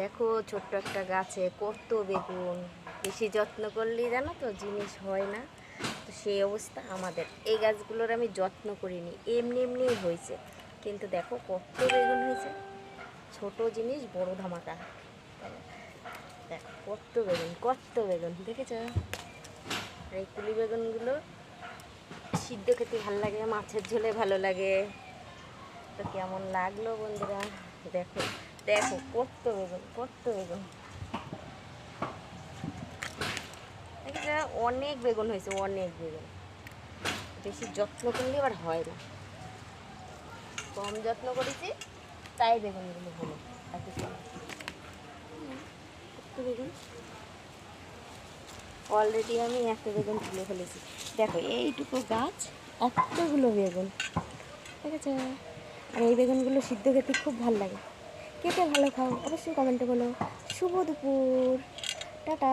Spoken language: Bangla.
দেখো ছোট্ট একটা গাছে কত বেগুন, বেশি যত্ন করলেই জানো তো জিনিস হয় না। তো সেই অবস্থা আমাদের এই গাছগুলোর আমি যত্ন করিনি, এমনি এমনিই হয়েছে। কিন্তু দেখো কত বেগুন হয়েছে, ছোট জিনিস বড় ধামাকা। দেখো কত বেগুন, কত বেগুন দেখেছ। আর এই কুলি বেগুনগুলো সিদ্ধ খেতে ভালো লাগে, মাছের ঝোলে ভালো লাগে। তো কেমন লাগলো বন্ধুরা, দেখো দেখো কত বেগুন, কত বেগুন দেখেছ। অনেক বেগুন হয়েছে, অনেক বেগুন। বেশি যত্ন করলে আবার হয় না, কম যত্ন করেছি তাই বেগুনগুলো হলো। আর কিছু না। কত বেগুন অলরেডি আমি একটা বেগুন তুলে ফেলেছি। দেখো এইটুকু গাছ, এতগুলো বেগুন দেখেছ। আর এই বেগুনগুলো সিদ্ধ খেতে খুব ভালো লাগে। কে কে ভালো খাও অবশ্যই কমেন্টে বলো। শুভ দুপুর, টাটা।